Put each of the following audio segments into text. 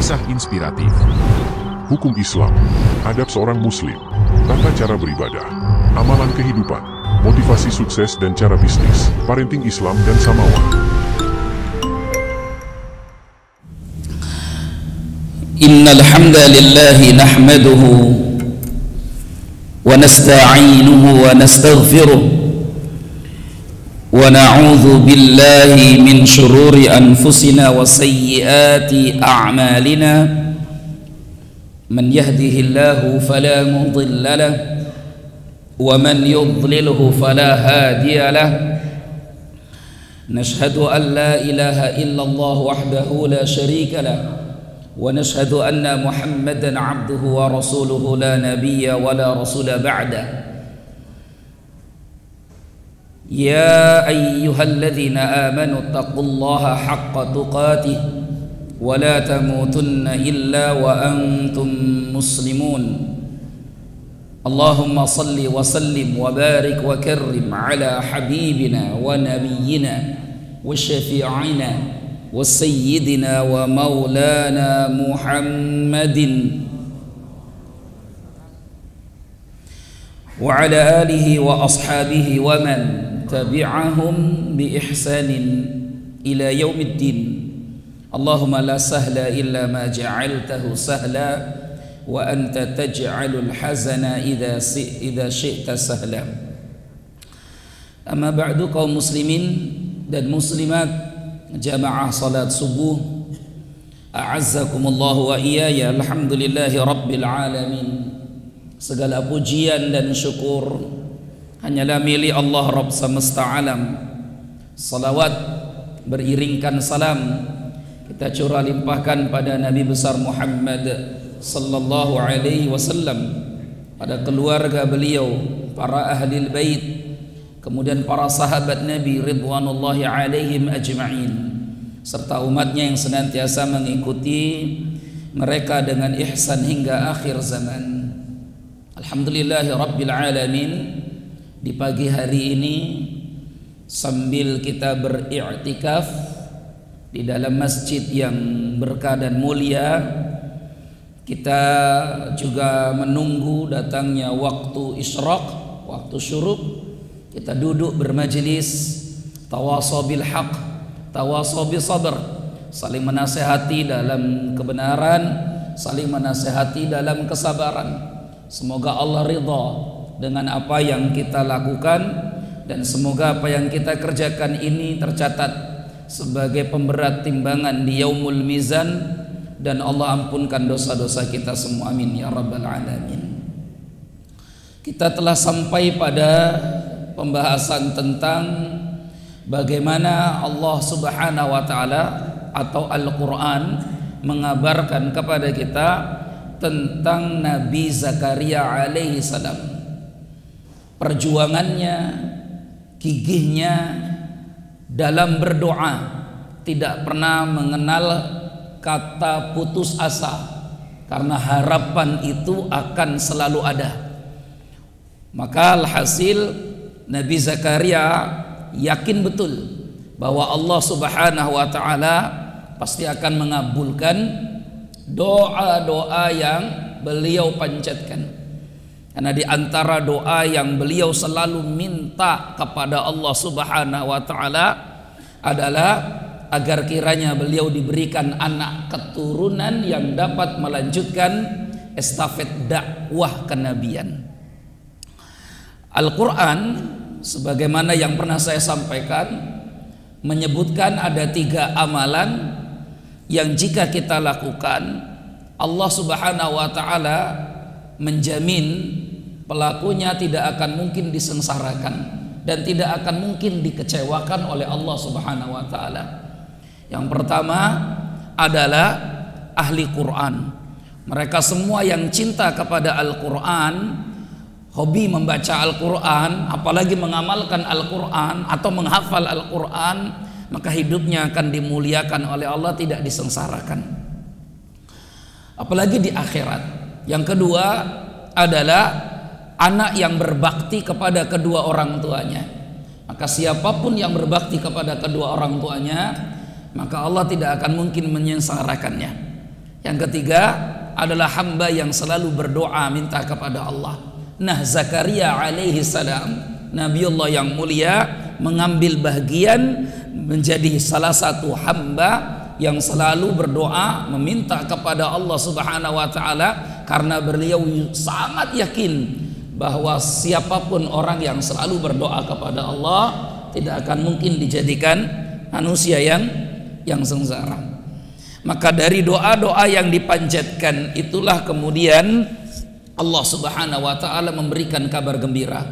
kisah inspiratif, hukum Islam, adab seorang muslim, tata cara beribadah, amalan kehidupan, motivasi sukses dan cara bisnis, parenting Islam dan Samawa. Innal hamdalillah nahmaduhu wa nasta'inuhu wa nastaghfiruh wa na'udzu billahi min shururi anfusina wa sayyiati a'malina man yahdihillahu fala mudilla lahu wa man yudlilhu fala hadiya lahu nashhadu an la ilaha illallah wahdahu la sharika lahu wa nashhadu anna muhammadan abduhu wa rasuluhu la nabiyya wa la rasula ba'da. يا أيها الذين آمنوا اتقوا الله حق تقاته ولا تموتن إلا وأنتم مسلمون اللهم صل وسلم وبارك وكرم على حبيبنا ونبينا وشفيعنا وسيدنا ومولانا محمد وعلى آله وأصحابه ومن تبعهم بإحسان إلى يوم الدين اللهم لا سهل إلا ما جعلته سهلا وأنت تجعل الحزن إذا شئت سهلا. أما بعد kaum muslimin dan muslimat jamaah salat subuh a'azzakumullah wa iyaya alhamdulillahi rabbil alamin. Segala pujian dan syukur hanyalah milik Allah Rabb semesta alam. Salawat beriringkan salam kita curah limpahkan pada Nabi besar Muhammad sallallahu alaihi wasallam, pada keluarga beliau, para ahli bait, kemudian para sahabat Nabi ridwanullahi alaihim ajma'in, serta umatnya yang senantiasa mengikuti mereka dengan ihsan hingga akhir zaman. Alhamdulillahi rabbil alamin. Di pagi hari ini sambil kita beriktikaf di dalam masjid yang berkah dan mulia, kita juga menunggu datangnya waktu isyraq, waktu syuruk. Kita duduk bermajlis tawasaw bil haq, tawasaw bis sabr, saling menasehati dalam kebenaran, saling menasehati dalam kesabaran. Semoga Allah ridha dengan apa yang kita lakukan, dan semoga apa yang kita kerjakan ini tercatat sebagai pemberat timbangan di yaumul mizan, dan Allah ampunkan dosa-dosa kita semua, amin ya rabbal alamin. Kita telah sampai pada pembahasan tentang bagaimana Allah subhanahu wa ta'ala atau Al-Quran mengabarkan kepada kita tentang Nabi Zakaria alaihi salam, perjuangannya, gigihnya dalam berdoa, tidak pernah mengenal kata putus asa, karena harapan itu akan selalu ada. Maka alhasil Nabi Zakaria yakin betul bahwa Allah subhanahu wa ta'ala pasti akan mengabulkan doa-doa yang beliau panjatkan. Karena di antara doa yang beliau selalu minta kepada Allah subhanahu wa ta'ala adalah agar kiranya beliau diberikan anak keturunan yang dapat melanjutkan estafet dakwah kenabian. Al-Quran sebagaimana yang pernah saya sampaikan menyebutkan ada 3 amalan yang jika kita lakukan Allah subhanahu wa ta'ala menjamin pelakunya tidak akan mungkin disengsarakan dan tidak akan mungkin dikecewakan oleh Allah subhanahu wa ta'ala. Yang pertama adalah ahli Quran. Mereka semua yang cinta kepada Al-Quran, hobi membaca Al-Quran, apalagi mengamalkan Al-Quran atau menghafal Al-Quran, maka hidupnya akan dimuliakan oleh Allah, tidak disengsarakan apalagi di akhirat. Yang kedua adalah anak yang berbakti kepada kedua orang tuanya. Maka siapapun yang berbakti kepada kedua orang tuanya, maka Allah tidak akan mungkin menyengsarakannya. Yang ketiga adalah hamba yang selalu berdoa minta kepada Allah. Nah, Zakaria alaihi salam, Nabiullah yang mulia, mengambil bagian menjadi salah satu hamba yang selalu berdoa meminta kepada Allah Subhanahu wa taala, karena beliau sangat yakin bahwa siapapun orang yang selalu berdoa kepada Allah tidak akan mungkin dijadikan manusia yang sengsara. Maka dari doa-doa yang dipanjatkan itulah kemudian Allah Subhanahu wa taala memberikan kabar gembira.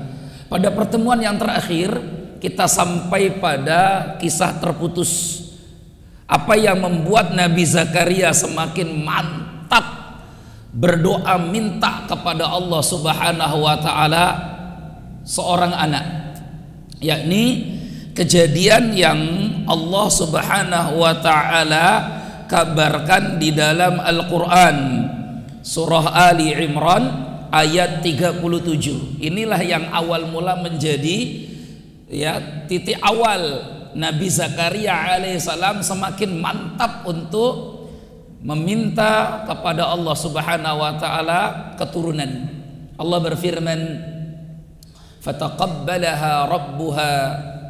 Pada pertemuan yang terakhir kita sampai pada kisah terputus. Apa yang membuat Nabi Zakaria semakin mantap berdoa minta kepada Allah Subhanahu wa taala seorang anak, yakni kejadian yang Allah Subhanahu wa taala kabarkan di dalam Al-Qur'an surah Ali Imran ayat 37. Inilah yang awal mula menjadi titik awal Nabi Zakaria alaihissalam semakin mantap untuk meminta kepada Allah Subhanahu wa taala keturunan. Allah berfirman, "Fataqabbalaha rabbuha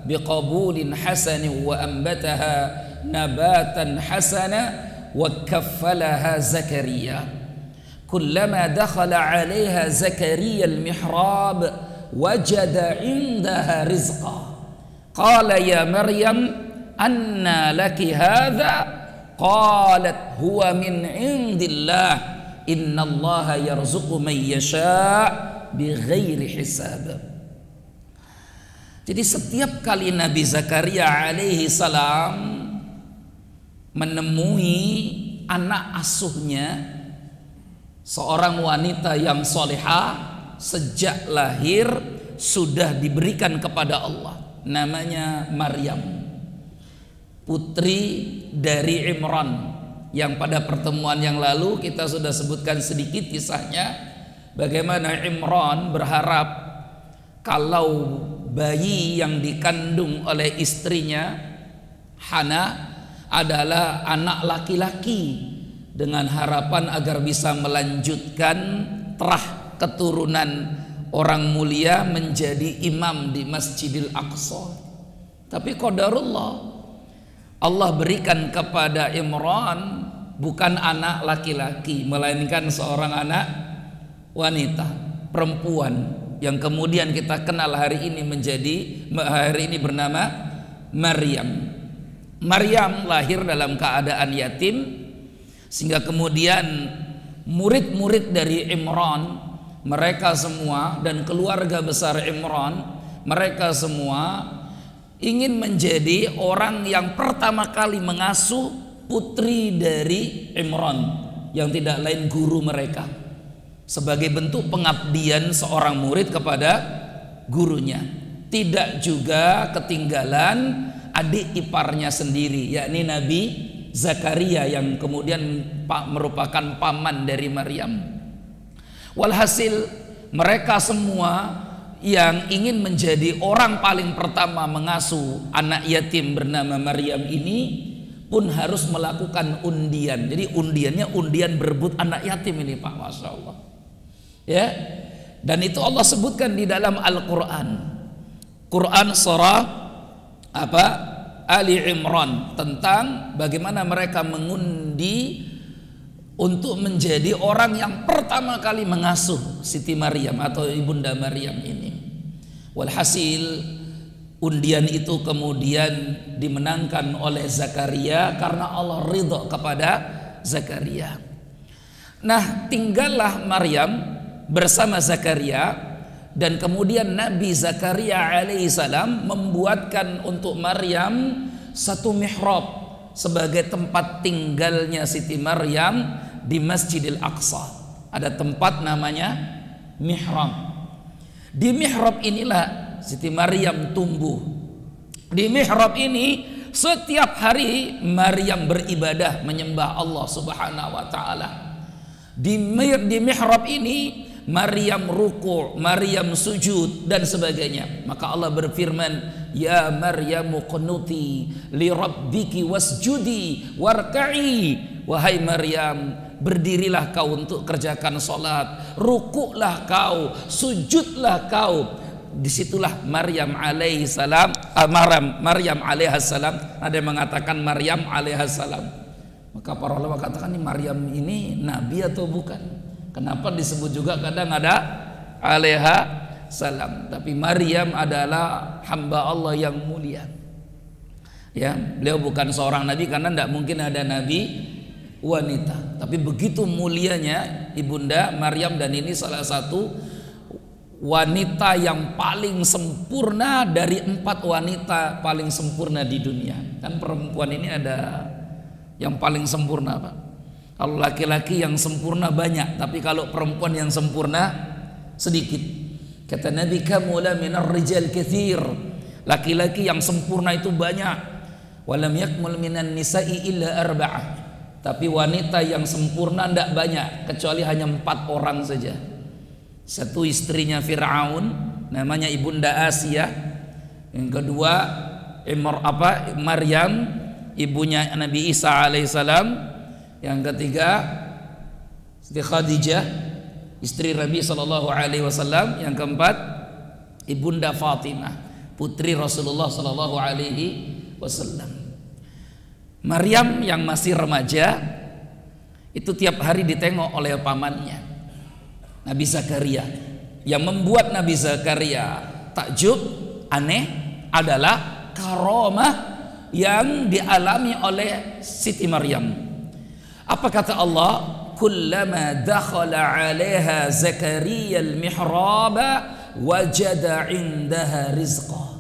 biqabulin hasanin wa anbataha nabatan hasana wa kaffalaha Zakaria. Kullama dakhala 'alaiha Zakaria al-mihrab wajada 'indaha rizqa. Qala ya Maryam anna laki hadha qalat huwa min indillah innallaha yarzuqu man yasha' bighairi hisab." Jadi setiap kali Nabi Zakaria alaihi salam menemui anak asuhnya, seorang wanita yang solehah sejak lahir sudah diberikan kepada Allah, namanya Maryam, putri dari Imran, yang pada pertemuan yang lalu kita sudah sebutkan sedikit kisahnya, bagaimana Imran berharap kalau bayi yang dikandung oleh istrinya Hana adalah anak laki-laki, dengan harapan agar bisa melanjutkan terah keturunan orang mulia menjadi imam di Masjidil Aqsa. Tapi qadarullah, Allah berikan kepada Imran bukan anak laki-laki, melainkan seorang anak wanita, perempuan, yang kemudian kita kenal hari ini bernama Maryam. Maryam lahir dalam keadaan yatim, sehingga kemudian murid-murid dari Imran, mereka semua, dan keluarga besar Imran, mereka semua ingin menjadi orang yang pertama kali mengasuh putri dari Imran, yang tidak lain guru mereka, sebagai bentuk pengabdian seorang murid kepada gurunya. Tidak juga ketinggalan adik iparnya sendiri, yakni Nabi Zakaria, yang kemudian merupakan paman dari Maryam. Walhasil mereka semua yang ingin menjadi orang paling pertama mengasuh anak yatim bernama Maryam ini pun harus melakukan undian. Jadi undiannya undian berebut anak yatim ini, Pak, Masya Allah. Ya, dan itu Allah sebutkan di dalam Al-Quran, Quran surah Ali Imran, tentang bagaimana mereka mengundi untuk menjadi orang yang pertama kali mengasuh Siti Maryam atau Ibunda Maryam ini. Walhasil undian itu kemudian dimenangkan oleh Zakaria karena Allah ridho kepada Zakaria. Nah, tinggallah Maryam bersama Zakaria, dan kemudian Nabi Zakaria alaihissalam membuatkan untuk Maryam satu mihrab sebagai tempat tinggalnya Siti Maryam di Masjidil Aqsa. Ada tempat namanya mihrab. Di mihrab inilah Siti Maryam tumbuh. Di mihrab ini setiap hari Maryam beribadah menyembah Allah Subhanahu wa taala. Di mihrab ini Maryam ruku', Maryam sujud dan sebagainya. Maka Allah berfirman, "Ya Maryamu qunuti li rabbiki wasjudi warka'i." Wahai Maryam, berdirilah kau untuk kerjakan sholat, rukuklah kau, sujudlah kau. Disitulah Maryam alaihissalam, Maryam alaihassalam, ada yang mengatakan Maryam alaihassalam. Maka para ulama katakan ini Maryam ini nabi atau bukan? Kenapa disebut juga kadang ada alaihassalam, tapi Maryam adalah hamba Allah yang mulia. Ya, beliau bukan seorang nabi karena tidak mungkin ada nabi wanita, tapi begitu mulianya ibunda Maryam, dan ini salah satu wanita yang paling sempurna dari 4 wanita paling sempurna di dunia. Kan perempuan ini ada yang paling sempurna, Pak. Kalau laki-laki yang sempurna banyak, tapi kalau perempuan yang sempurna sedikit. Kata Nabi, kamula minar rijal katsir. Laki-laki yang sempurna itu banyak. Walam yakmul minan nisa'i illa arba'ah. Tapi wanita yang sempurna tidak banyak, kecuali hanya 4 orang saja. Satu istrinya Fir'aun, namanya Ibunda Asia. Yang kedua Maryam, ibunya Nabi Isa alaihissalam. Yang ketiga Siti Khadijah, istri Nabi sallallahu alaihi wasallam. Yang keempat Ibunda Fatimah, putri Rasulullah sallallahu alaihi wasallam. Maryam yang masih remaja itu tiap hari ditengok oleh pamannya Nabi Zakaria. Yang membuat Nabi Zakaria takjub, aneh, adalah karamah yang dialami oleh Siti Maryam. Apa kata Allah? Kullama dakhala 'alaiha Zakaria al-mihraba wajada 'indaha rizqa.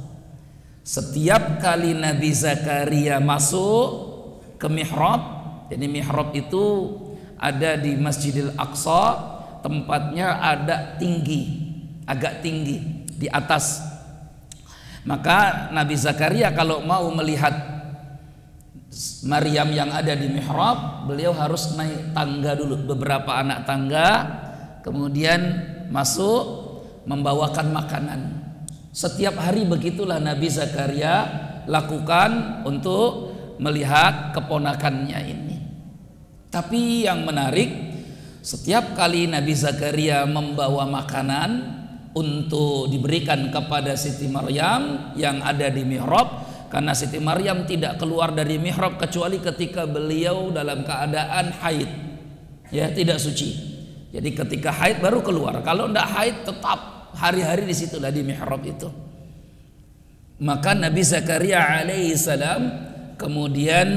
Setiap kali Nabi Zakaria masuk ke mihrab, jadi mihrab itu ada di Masjidil Aqsa, tempatnya ada tinggi, agak tinggi di atas. Maka Nabi Zakaria kalau mau melihat Maryam yang ada di mihrab, beliau harus naik tangga dulu, beberapa anak tangga, kemudian masuk membawakan makanan. Setiap hari begitulah Nabi Zakaria lakukan untuk melihat keponakannya ini. Tapi yang menarik, setiap kali Nabi Zakaria membawa makanan untuk diberikan kepada Siti Maryam yang ada di mihrab, karena Siti Maryam tidak keluar dari mihrab kecuali ketika beliau dalam keadaan haid, ya, tidak suci. Jadi ketika haid baru keluar. Kalau tidak haid tetap hari-hari di situlah di mihrab itu. Maka Nabi Zakaria alaihissalam kemudian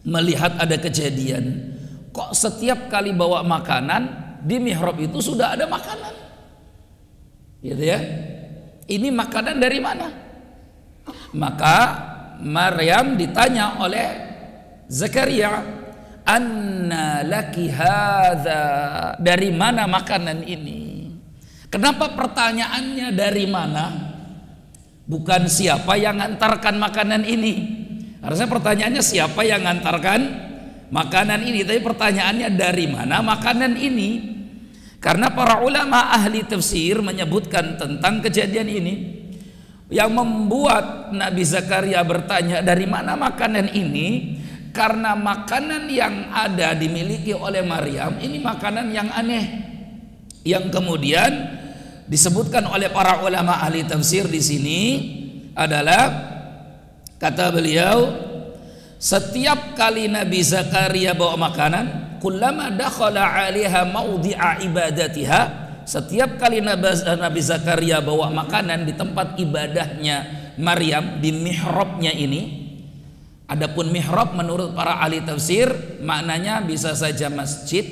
melihat ada kejadian. Kok setiap kali bawa makanan di mihrab itu sudah ada makanan, gitu ya? Ini makanan dari mana? Maka Maryam ditanya oleh Zakaria, anna laki hadza, dari mana makanan ini? Kenapa pertanyaannya dari mana? Bukan siapa yang ngantarkan makanan ini. Harusnya pertanyaannya siapa yang ngantarkan makanan ini, tapi pertanyaannya dari mana makanan ini? Karena para ulama ahli tafsir menyebutkan tentang kejadian ini. Yang membuat Nabi Zakaria bertanya dari mana makanan ini, karena makanan yang ada dimiliki oleh Maryam ini makanan yang aneh, yang kemudian disebutkan oleh para ulama ahli tafsir di sini adalah, kata beliau, setiap kali Nabi Zakaria bawa makanan, kullama dakhala 'alaiha mawdi'a ibadatiha, setiap kali Nabi Zakaria bawa makanan di tempat ibadahnya Maryam, di mihrabnya ini. Adapun mihrab menurut para ahli tafsir maknanya bisa saja masjid,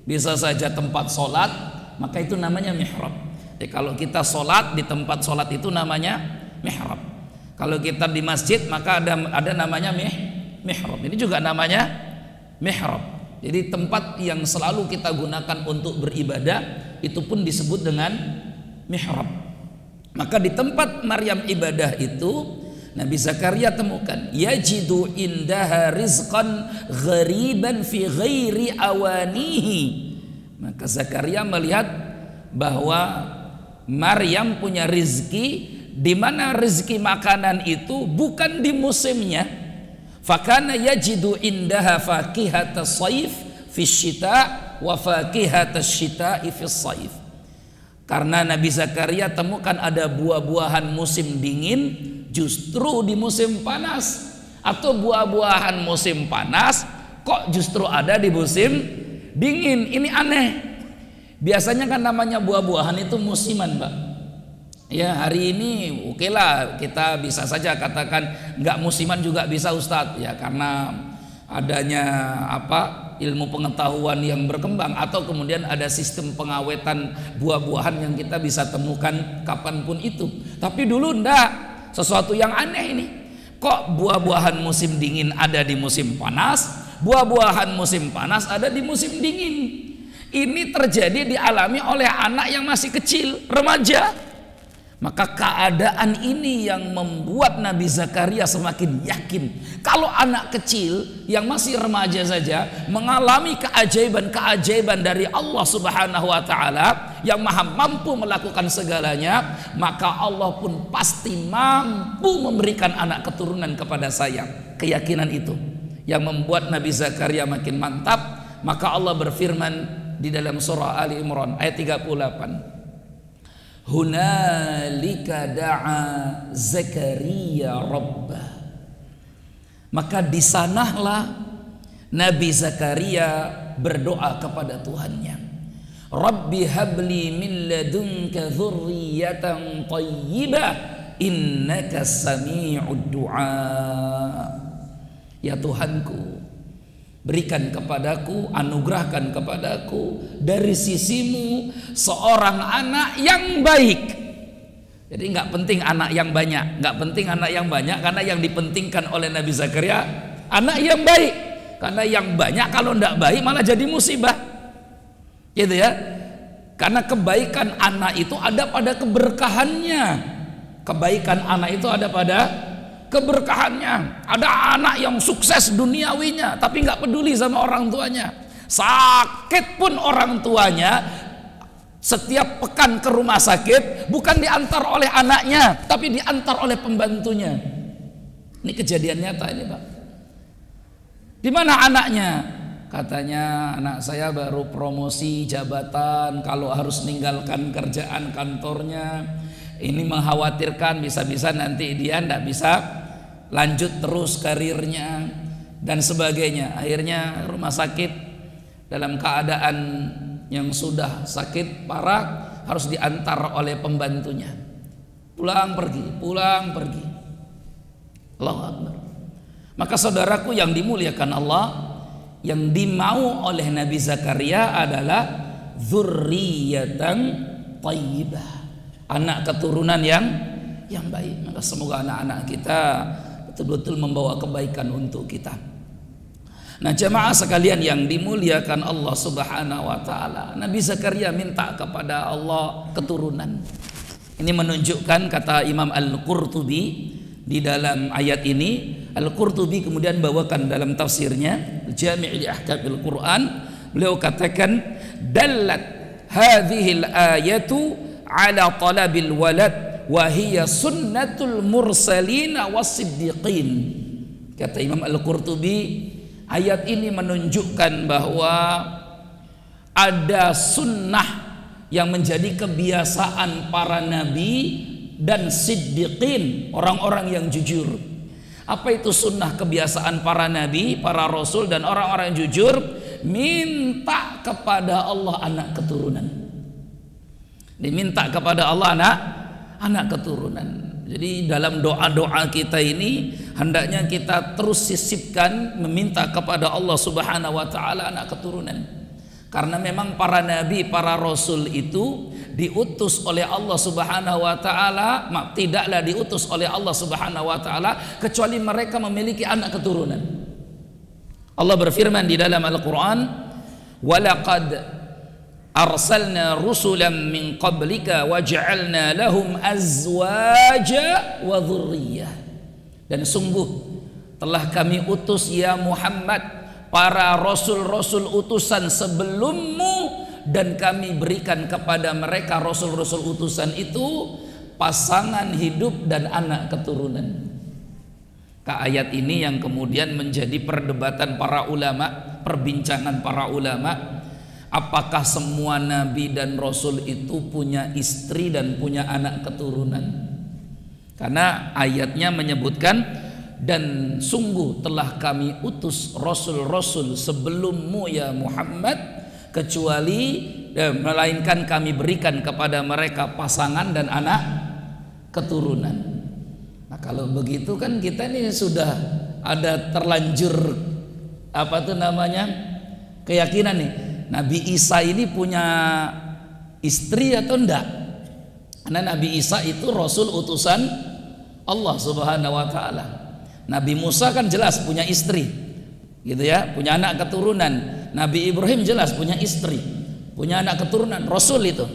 bisa saja tempat sholat, maka itu namanya mihrab. Jadi kalau kita sholat di tempat sholat itu namanya mihrab. Kalau kita di masjid maka ada namanya mihrab. Ini juga namanya mihrab. Jadi tempat yang selalu kita gunakan untuk beribadah itu pun disebut dengan mihrab. Maka di tempat Maryam ibadah itu Nabi Zakaria temukan yajidu indaha rizqan ghariban fi ghairi awanihi. Maka Zakaria melihat bahwa Maryam punya rizki di mana rizki makanan itu bukan di musimnya. Fakana yajidu indaha fakihata saif fisyita wa fakihatas syita'i fis saif. Karena Nabi Zakaria temukan ada buah-buahan musim dingin justru di musim panas, atau buah-buahan musim panas kok justru ada di musim dingin. Ini aneh. Biasanya kan namanya buah-buahan itu musiman, Mbak. Ya, hari ini oke lah, kita bisa saja katakan nggak musiman juga bisa, Ustadz. Ya, karena adanya ilmu pengetahuan yang berkembang, atau kemudian ada sistem pengawetan buah-buahan yang kita bisa temukan kapanpun itu. Tapi dulu ndak, sesuatu yang aneh ini. Kok buah-buahan musim dingin ada di musim panas, buah-buahan musim panas ada di musim dingin? Ini terjadi dialami oleh anak yang masih kecil, remaja. Maka keadaan ini yang membuat Nabi Zakaria semakin yakin kalau anak kecil yang masih remaja saja mengalami keajaiban-keajaiban dari Allah Subhanahu wa taala yang maha mampu melakukan segalanya, maka Allah pun pasti mampu memberikan anak keturunan kepada saya. Keyakinan itu yang membuat Nabi Zakaria makin mantap. Maka Allah berfirman di dalam surah Ali Imran ayat 38, hunalika da'a Zakaria rabbah. Maka di sanalah Nabi Zakaria berdoa kepada Tuhannya, Rabbi habli min ladunka dzurriyyatan thayyibah innaka sami'ud du'a. Ya Tuhanku, berikan kepadaku, anugerahkan kepadaku dari sisimu seorang anak yang baik. Jadi nggak penting anak yang banyak, nggak penting anak yang banyak, karena yang dipentingkan oleh Nabi Zakaria anak yang baik. Karena yang banyak kalau nggak baik malah jadi musibah, gitu ya. Karena kebaikan anak itu ada pada keberkahannya. Kebaikan anak itu ada pada keberkahannya. Ada anak yang sukses duniawinya tapi nggak peduli sama orang tuanya. Sakit pun orang tuanya, setiap pekan ke rumah sakit bukan diantar oleh anaknya tapi diantar oleh pembantunya. Ini kejadian nyata ini, Pak. Di mana anaknya? Katanya anak saya baru promosi jabatan, kalau harus meninggalkan kerjaan kantornya ini mengkhawatirkan bisa-bisa nanti dia tidak bisa lanjut terus karirnya dan sebagainya. Akhirnya rumah sakit dalam keadaan yang sudah sakit parah harus diantar oleh pembantunya. Pulang pergi. Allahu Akbar. Maka saudaraku yang dimuliakan Allah, yang dimau oleh Nabi Zakaria adalah dzurriyyatan thayyibah, anak keturunan yang baik. Maka semoga anak-anak kita betul-betul membawa kebaikan untuk kita. Nah, jamaah sekalian yang dimuliakan Allah Subhanahu wa taala, Nabi Zakaria minta kepada Allah keturunan. Ini menunjukkan, kata Imam Al-Qurtubi di dalam ayat ini, Al-Qurtubi kemudian bawakan dalam tafsirnya Jami' li Ahkamil Quran, beliau katakan dallat hadhil ayatu ala talabil walad wa hiya sunnatul mursalin was-siddiqin. Kata Imam Al-Qurtubi, ayat ini menunjukkan bahwa ada sunnah yang menjadi kebiasaan para nabi dan siddiqin, orang-orang yang jujur. Apa itu sunnah kebiasaan para nabi, para rasul dan orang-orang yang jujur? Minta kepada Allah anak keturunan. Diminta kepada Allah anak keturunan. Jadi dalam doa-doa kita ini hendaknya kita terus sisipkan meminta kepada Allah Subhanahu wa taala anak keturunan. Karena memang para nabi, para rasul itu diutus oleh Allah Subhanahu wa taala, tidaklah diutus oleh Allah Subhanahu wa taala kecuali mereka memiliki anak keturunan. Allah berfirman di dalam Al-Qur'an, "Walaqad arsalna rusulan min qablika wa ja'alna lahum azwaja wa dhurriyyah." Dan sungguh telah kami utus ya Muhammad para rasul-rasul utusan sebelummu, dan kami berikan kepada mereka rasul-rasul utusan itu pasangan hidup dan anak keturunan. Ayat ini yang kemudian menjadi perdebatan para ulama perbincangan para ulama, apakah semua nabi dan rasul itu punya istri dan punya anak keturunan? Karena ayatnya menyebutkan, dan sungguh telah kami utus rasul-rasul sebelummu ya Muhammad, kecuali melainkan kami berikan kepada mereka pasangan dan anak keturunan. Nah kalau begitu kan kita ini sudah ada terlanjur keyakinan nih, Nabi Isa ini punya istri atau enggak? Karena Nabi Isa itu rasul utusan Allah Subhanahu wa taala. Nabi Musa kan jelas punya istri, gitu ya, punya anak keturunan. Nabi Ibrahim jelas punya istri, punya anak keturunan, rasul itu.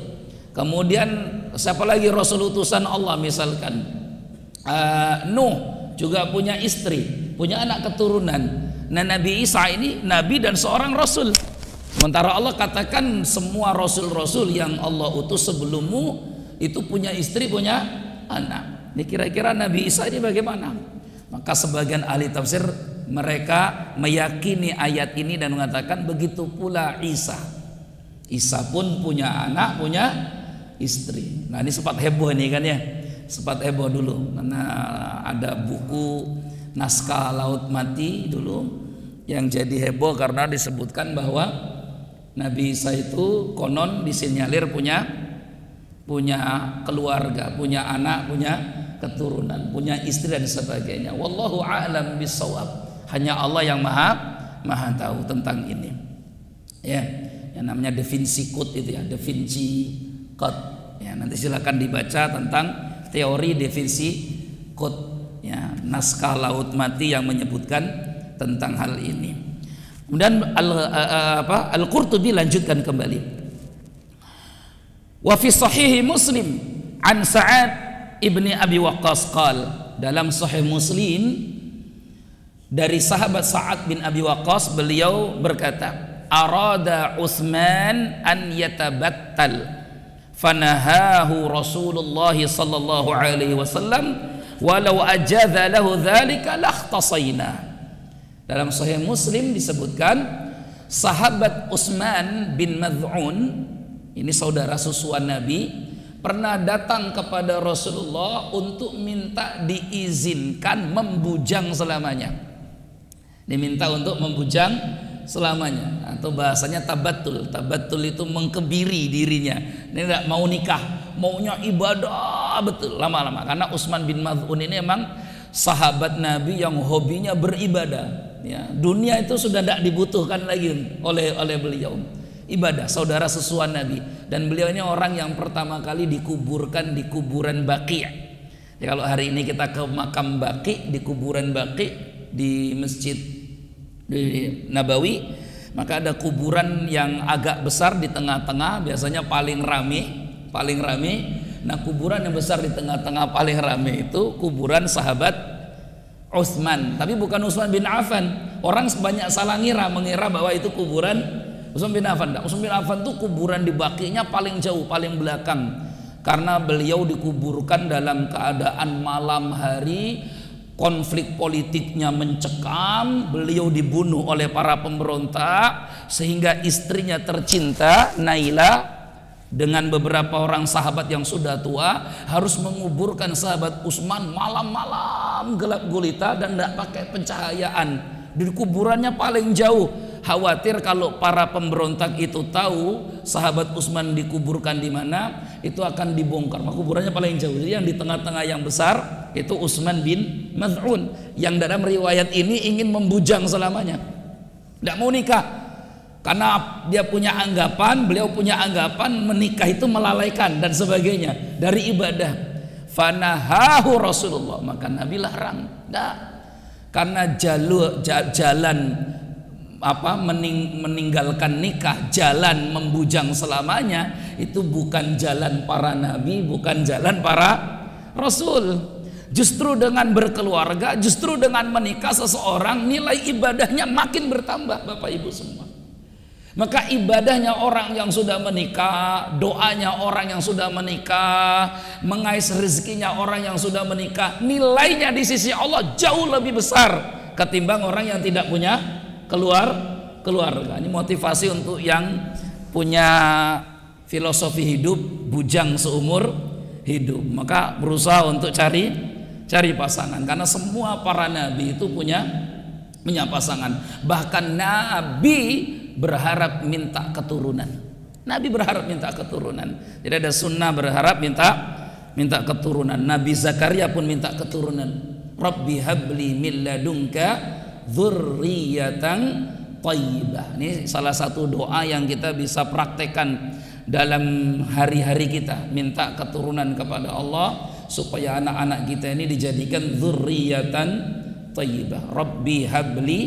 Kemudian siapa lagi rasul utusan Allah misalkan? Nuh juga punya istri, punya anak keturunan. Nah Nabi Isa ini nabi dan seorang rasul. Sementara Allah katakan semua rasul-rasul yang Allah utus sebelummu itu punya istri, punya anak. Ini kira-kira Nabi Isa ini bagaimana? Maka sebagian ahli tafsir mereka meyakini ayat ini dan mengatakan begitu pula Isa. Isa pun punya anak, punya istri. Nah ini sempat heboh ini kan ya, sempat heboh dulu karena ada buku naskah Laut Mati dulu yang jadi heboh karena disebutkan bahwa Nabi Isa itu konon disinyalir punya keluarga, punya anak, punya keturunan, punya istri dan sebagainya. Wallahu a'lam bissawab. Hanya Allah yang maha tahu tentang ini. Ya, yang namanya Da Vinci Code itu ya, Da Vinci Code. Ya, nanti silakan dibaca tentang teori Da Vinci Code ya, naskah Laut Mati yang menyebutkan tentang hal ini. Kemudian Al-Qurtubi lanjutkan kembali. Wa fi sahih Muslim an Sa'ad Ibni Abi Waqqas qal, dalam Sahih Muslim dari sahabat Sa'ad bin Abi Waqqas beliau berkata, arada Utsman an yatabattal fanahahu Rasulullah sallallahu alaihi wasallam walau ajaza lahu dzalika lakhtasaina. Dalam Sahih Muslim disebutkan sahabat Utsman bin Mad'un, ini saudara susuan Nabi, pernah datang kepada Rasulullah untuk minta diizinkan membujang selamanya. Diminta untuk membujang selamanya, atau bahasanya tabattul. Tabattul itu mengkebiri dirinya. Ini tidak mau nikah, maunya ibadah betul lama-lama. Karena Utsman bin Mad'un ini memang sahabat Nabi yang hobinya beribadah. Ya, dunia itu sudah tidak dibutuhkan lagi oleh beliau. Ibadah, saudara sesuan Nabi, dan beliau ini orang yang pertama kali dikuburkan di kuburan Baqi'. Ya, kalau hari ini kita ke makam Baqi', di kuburan Baqi' di Masjid di Nabawi, maka ada kuburan yang agak besar di tengah-tengah, biasanya paling rame. Nah, kuburan yang besar di tengah-tengah paling rame itu kuburan sahabat Utsman, tapi bukan Utsman bin Affan. Orang banyak salah mengira bahwa itu kuburan Utsman bin Affan. Utsman bin Affan itu kuburan di Baqi'nya paling jauh, paling belakang, karena beliau dikuburkan dalam keadaan malam hari, konflik politiknya mencekam, beliau dibunuh oleh para pemberontak, sehingga istrinya tercinta Naila dengan beberapa orang sahabat yang sudah tua harus menguburkan sahabat Utsman malam-malam gelap gulita dan tidak pakai pencahayaan. Di kuburannya paling jauh, khawatir kalau para pemberontak itu tahu sahabat Utsman dikuburkan di mana, itu akan dibongkar. Maka kuburannya paling jauh. Jadi yang di tengah-tengah yang besar itu Utsman bin Mad'un, yang dalam riwayat ini ingin membujang selamanya, tidak mau nikah. Karena dia punya anggapan, beliau punya anggapan menikah itu melalaikan dan sebagainya dari ibadah. Fanahahu Rasulullah, maka Nabi larang. Nah, karena jalan meninggalkan nikah, jalan membujang selamanya, itu bukan jalan para nabi, bukan jalan para rasul. Justru dengan berkeluarga, justru dengan menikah seseorang, nilai ibadahnya makin bertambah, Bapak Ibu semua. Maka ibadahnya orang yang sudah menikah, doanya orang yang sudah menikah, mengais rezekinya orang yang sudah menikah, nilainya di sisi Allah jauh lebih besar ketimbang orang yang tidak punya keluarga. Ini motivasi untuk yang punya filosofi hidup bujang seumur hidup, maka berusaha untuk cari pasangan, karena semua para nabi itu punya pasangan. Bahkan nabi berharap minta keturunan. Nabi berharap minta keturunan. Jadi ada sunnah berharap minta keturunan. Nabi Zakaria pun minta keturunan. Rabbi habli min ladunka dzurriyyatan thayyibah. Ini salah satu doa yang kita bisa praktekkan dalam hari-hari kita, minta keturunan kepada Allah supaya anak-anak kita ini dijadikan dzurriyyatan thayyibah. Rabbi habli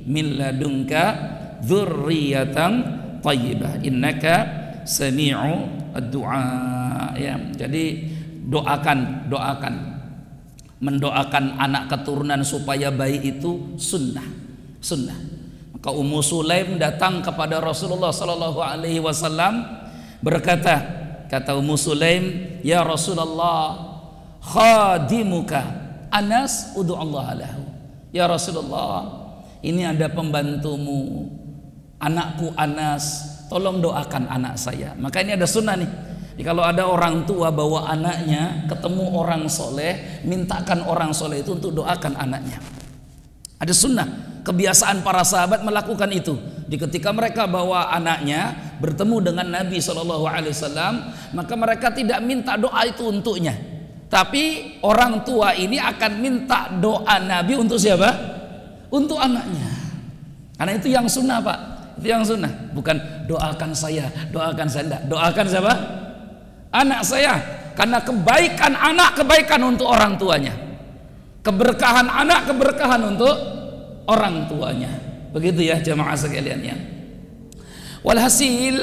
min ladunka dzurriyyatan thayyibah innaka sami'u ad-du'a. Ya, jadi doakan mendoakan anak keturunan supaya baik itu sunnah. Maka Ummu Sulaim datang kepada Rasulullah sallallahu alaihi wasallam berkata, kata Ummu Sulaim, ya Rasulullah, khadimuka Anas ud'u Allah lahu. Ya Rasulullah, ini ada pembantumu, anakku Anas, tolong doakan anak saya. Maka ini ada sunnah nih. Jadi kalau ada orang tua bawa anaknya ketemu orang soleh, mintakan orang soleh itu untuk doakan anaknya. Ada sunnah, kebiasaan para sahabat melakukan itu. Di ketika mereka bawa anaknya bertemu dengan Nabi SAW, maka mereka tidak minta doa itu untuknya, tapi orang tua ini akan minta doa Nabi untuk siapa? Untuk anaknya. Karena itu yang sunnah, Pak. Itu yang sunnah. Bukan doakan saya enggak. Doakan siapa? Anak saya. Karena kebaikan anak kebaikan untuk orang tuanya. Keberkahan anak keberkahan untuk orang tuanya. Begitu ya jamaah sekalian ya. Walhasil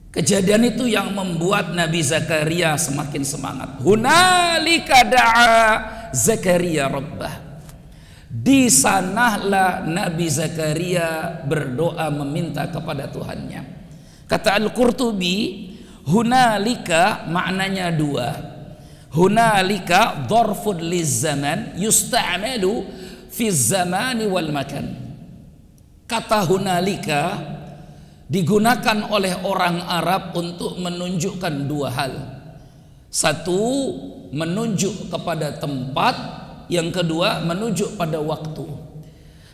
kejadian itu yang membuat Nabi Zakaria semakin semangat. Hunalika da'a Zakaria rabbah. Di sanalah Nabi Zakaria berdoa meminta kepada Tuhannya. Kata Al-Qurtubi, hunalika maknanya dua. Hunalika dzarfun liz-zaman yusta'malu fi zamani wal makan. Kata hunalika digunakan oleh orang Arab untuk menunjukkan dua hal. Satu, menunjuk kepada tempat, yang kedua menunjuk pada waktu.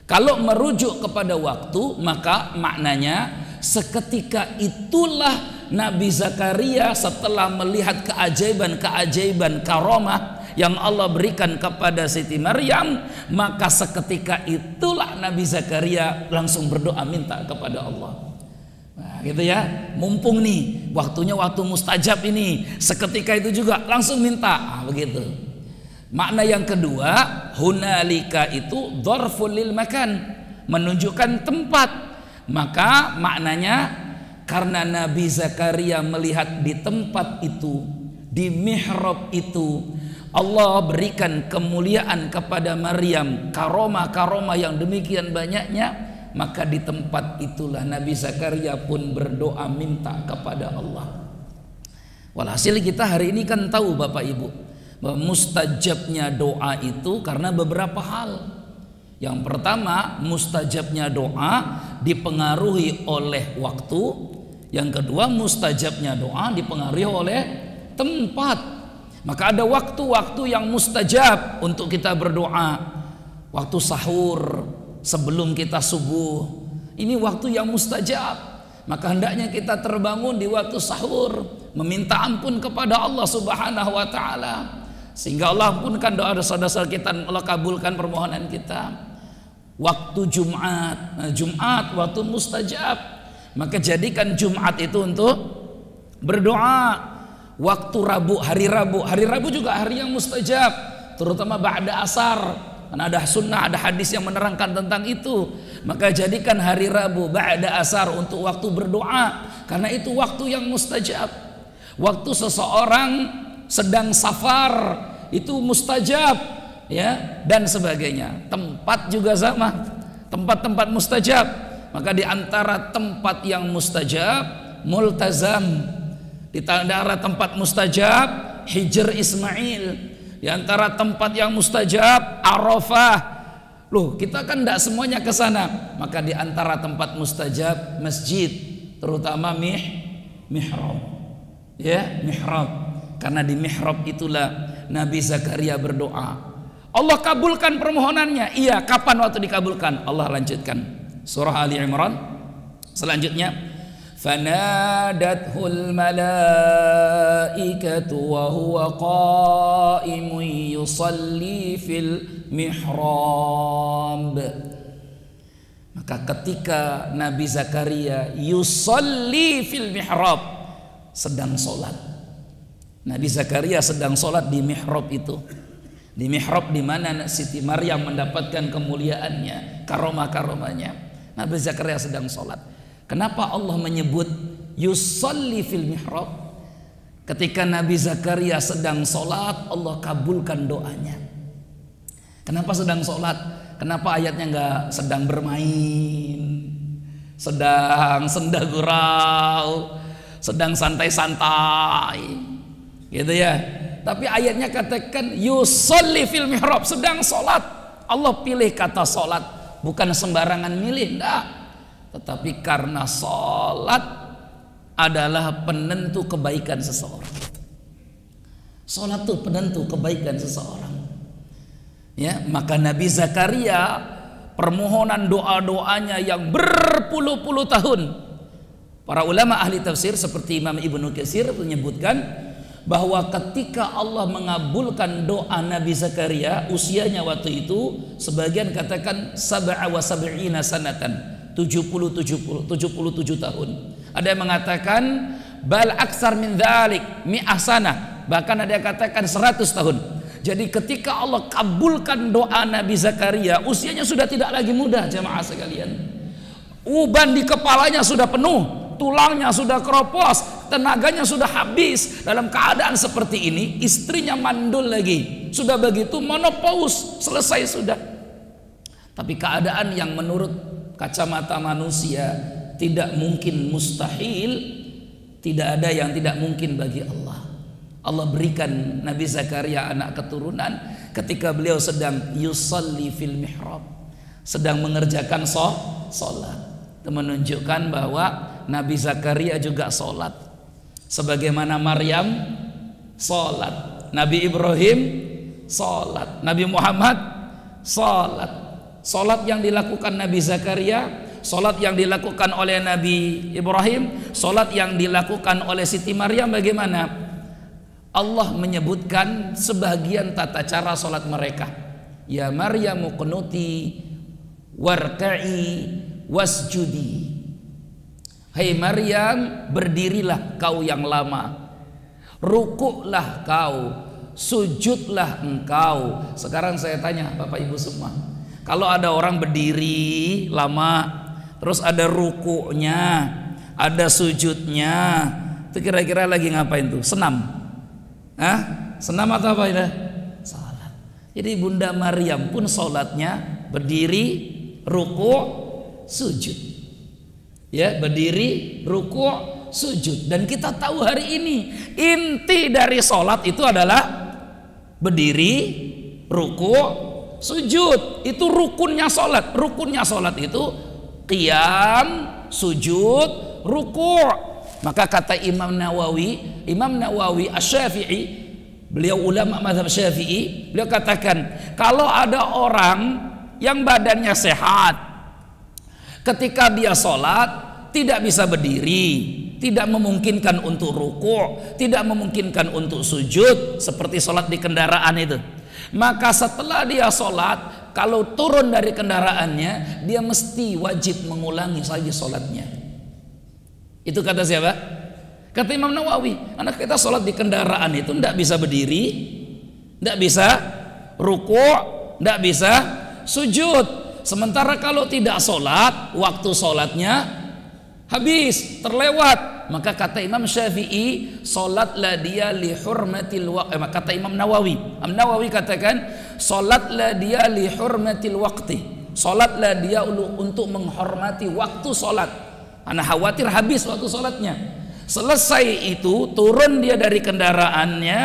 Kalau merujuk kepada waktu, maka maknanya seketika itulah Nabi Zakaria setelah melihat keajaiban karamah yang Allah berikan kepada Siti Maryam, maka seketika itulah Nabi Zakaria langsung berdoa minta kepada Allah. Nah, gitu ya. Mumpung nih waktunya waktu mustajab ini, seketika itu juga langsung minta. Begitu. Makna yang kedua, hunalika itu dzarful lil makan, menunjukkan tempat. Maka maknanya karena Nabi Zakaria melihat di tempat itu, di mihrab itu, Allah berikan kemuliaan kepada Maryam, karomah-karomah yang demikian banyaknya, maka di tempat itulah Nabi Zakaria pun berdoa minta kepada Allah. Walhasil kita hari ini kan tahu Bapak Ibu, bahwa mustajabnya doa itu karena beberapa hal. Yang pertama, mustajabnya doa dipengaruhi oleh waktu. Yang kedua, mustajabnya doa dipengaruhi oleh tempat. Maka ada waktu-waktu yang mustajab untuk kita berdoa. Waktu sahur, sebelum kita subuh, ini waktu yang mustajab. Maka hendaknya kita terbangun di waktu sahur, meminta ampun kepada Allah Subhanahu wa ta'ala, sehingga Allah ampunkan doa dosa-dosa kita, Allah kabulkan permohonan kita. Waktu Jumat, Jumat waktu mustajab, maka jadikan Jumat itu untuk berdoa. Waktu Rabu, hari Rabu juga hari yang mustajab, terutama ba'da asar, karena ada sunnah, ada hadis yang menerangkan tentang itu. Maka jadikan hari Rabu ba'da asar untuk waktu berdoa, karena itu waktu yang mustajab. Waktu seseorang sedang safar itu mustajab, ya, dan sebagainya. Tempat juga sama, tempat-tempat mustajab. Maka di antara tempat yang mustajab, multazam. Di antara tempat mustajab, Hijr Ismail. Di antara tempat yang mustajab, Arafah. Loh, kita kan tidak semuanya ke sana. Maka di antara tempat mustajab masjid, terutama mihrab. Ya, mihrab. Karena di mihrab itulah Nabi Zakaria berdoa. Allah kabulkan permohonannya. Iya, kapan waktu dikabulkan? Allah lanjutkan. Surah Ali Imran selanjutnya. Fanadathul malaikatu wa huwa qa'imun yusalli fil mihrab. Maka ketika Nabi Zakaria yusalli fil mihrab, sedang sholat. Nabi Zakaria sedang sholat di mihrab itu. Di mihrab di mana Siti Maryam mendapatkan kemuliaannya, karomah-karomahnya. Nabi Zakaria sedang sholat. Kenapa Allah menyebut yusalli fil mihrab? Ketika Nabi Zakaria sedang sholat, Allah kabulkan doanya. Kenapa sedang sholat? Kenapa ayatnya nggak sedang bermain, sedang senda gurau, sedang santai-santai, gitu ya? Tapi ayatnya katakan yusalli fil mihrab, sedang sholat. Allah pilih kata sholat, bukan sembarangan milih, enggak. Tetapi karena sholat adalah penentu kebaikan seseorang. Sholat itu penentu kebaikan seseorang. Ya, maka Nabi Zakaria permohonan doa-doanya yang berpuluh-puluh tahun. Para ulama ahli tafsir seperti Imam Ibnu Katsir menyebutkan bahwa ketika Allah mengabulkan doa Nabi Zakaria, usianya waktu itu sebagian katakan 77 sanatan, 77 tahun. Ada yang mengatakan bal aksar min dzalik mi'ah sanah, bahkan ada yang katakan 100 tahun. Jadi ketika Allah kabulkan doa Nabi Zakaria, usianya sudah tidak lagi muda, jamaah sekalian. Uban di kepalanya sudah penuh, tulangnya sudah keropos, tenaganya sudah habis. Dalam keadaan seperti ini, istrinya mandul lagi. Sudah begitu menopause, selesai sudah. Tapi keadaan yang menurut kacamata manusia tidak mungkin, mustahil, tidak ada yang tidak mungkin bagi Allah. Allah berikan Nabi Zakaria anak keturunan ketika beliau sedang yusalli fil mihrab, sedang mengerjakan sholat. Itu menunjukkan bahwa Nabi Zakaria juga sholat, sebagaimana Maryam sholat, Nabi Ibrahim sholat, Nabi Muhammad sholat. Sholat yang dilakukan Nabi Zakaria, sholat yang dilakukan oleh Nabi Ibrahim, sholat yang dilakukan oleh Siti Maryam, bagaimana? Allah menyebutkan sebagian tata cara sholat mereka. Ya Maryamu qunuti warka'i wasjudi. Hai Maryam, berdirilah kau yang lama, rukuklah kau, sujudlah engkau. Sekarang saya tanya Bapak Ibu semua, kalau ada orang berdiri lama, terus ada rukuknya, ada sujudnya, itu kira-kira lagi ngapain tuh? Senam? Senam atau apa itu? Salat. Jadi Bunda Maryam pun sholatnya berdiri, rukuk, sujud. Ya, berdiri, rukuk, sujud. Dan kita tahu hari ini inti dari sholat itu adalah berdiri, rukuk, sujud. Itu rukunnya sholat. Rukunnya sholat itu qiyam, sujud, rukuk. Maka kata Imam Nawawi Asy-Syafi'i, beliau ulama mazhab Syafi'i, beliau katakan kalau ada orang yang badannya sehat, ketika dia sholat tidak bisa berdiri, tidak memungkinkan untuk rukuk, tidak memungkinkan untuk sujud, seperti sholat di kendaraan itu, maka setelah dia sholat, kalau turun dari kendaraannya, dia mesti wajib mengulangi lagi sholatnya. Itu kata siapa? Kata Imam Nawawi. Anak kita sholat di kendaraan itu tidak bisa berdiri, tidak bisa rukuk, tidak bisa sujud. Sementara kalau tidak sholat, waktu sholatnya habis, terlewat. Maka kata Imam Syafi'i, sholatlah dia li hurmatil waqti. Kata Imam Nawawi, Imam Nawawi katakan, sholatlah dia li hurmatil waqti. Sholatlah dia untuk menghormati waktu sholat. Karena khawatir habis waktu sholatnya. Selesai itu turun dia dari kendaraannya,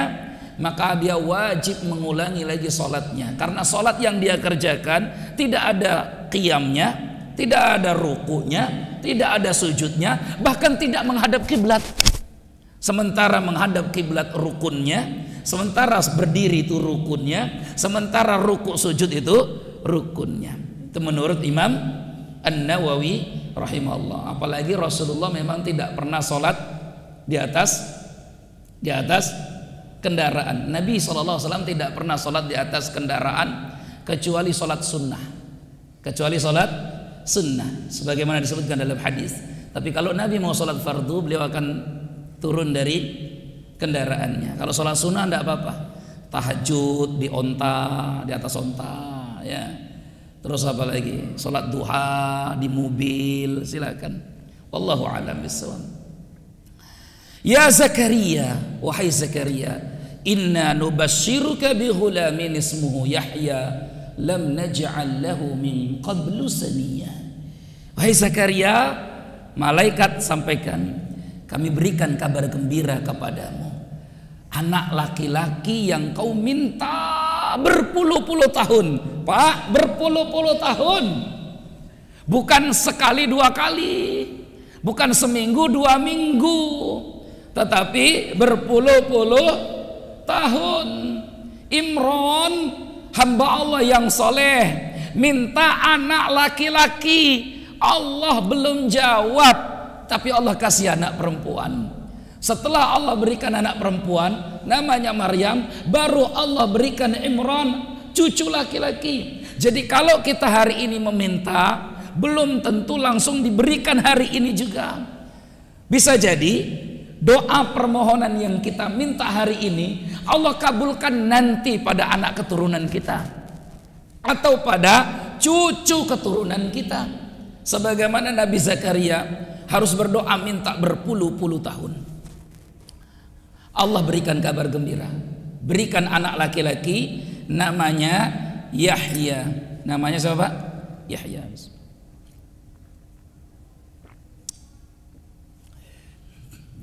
maka dia wajib mengulangi lagi sholatnya, karena sholat yang dia kerjakan tidak ada qiyamnya, tidak ada rukunya, tidak ada sujudnya, bahkan tidak menghadap kiblat. Sementara menghadap kiblat rukunnya, sementara berdiri itu rukunnya, sementara ruku sujud itu rukunnya. Itu menurut Imam An-Nawawi rahimahullah. Apalagi Rasulullah memang tidak pernah sholat di atas kendaraan. Nabi SAW tidak pernah sholat di atas kendaraan kecuali sholat sunnah, sebagaimana disebutkan dalam hadis. Tapi kalau Nabi mau sholat fardu, beliau akan turun dari kendaraannya. Kalau sholat sunnah tidak apa-apa, tahajud di atas onta, ya. Terus apa lagi? Sholat duha di mobil, silakan. Wallahu a'lam bishawab. Ya Zakaria, wahai Zakaria, inna nubashiruka bi ghulamin ismuhu Yahya lam naj'al lahu min qablu samiyya. Wahai Zakaria, malaikat sampaikan, kami berikan kabar gembira kepadamu, anak laki-laki yang kau minta berpuluh-puluh tahun, Pak, berpuluh-puluh tahun, bukan sekali dua kali, bukan seminggu dua minggu, tetapi berpuluh-puluh tahun. Imran, hamba Allah yang soleh, minta anak laki-laki, Allah belum jawab, tapi Allah kasih anak perempuan. Setelah Allah berikan anak perempuan namanya Maryam, baru Allah berikan Imran cucu laki-laki. Jadi kalau kita hari ini meminta, belum tentu langsung diberikan hari ini juga. Bisa jadi doa permohonan yang kita minta hari ini Allah kabulkan nanti pada anak keturunan kita atau pada cucu keturunan kita. Sebagaimana Nabi Zakaria harus berdoa minta berpuluh-puluh tahun. Allah berikan kabar gembira, berikan anak laki-laki namanya Yahya. Namanya siapa, Pak? Yahya.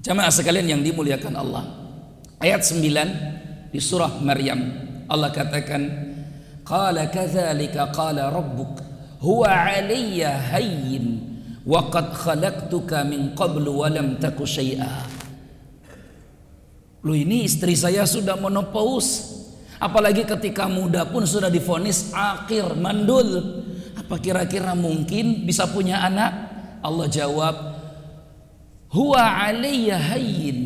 Jamaah sekalian yang dimuliakan Allah, ayat 9 di surah Maryam, Allah katakan, qala kadzalika qala rabbuk huwa 'alayya hayyin wa qad khalaqtuka min qablu wa lam taku syai'a. Lu ini istri saya sudah menopause, apalagi ketika muda pun sudah divonis akhir mandul. Apa kira-kira mungkin bisa punya anak? Allah jawab, huwa 'alayya hayyin,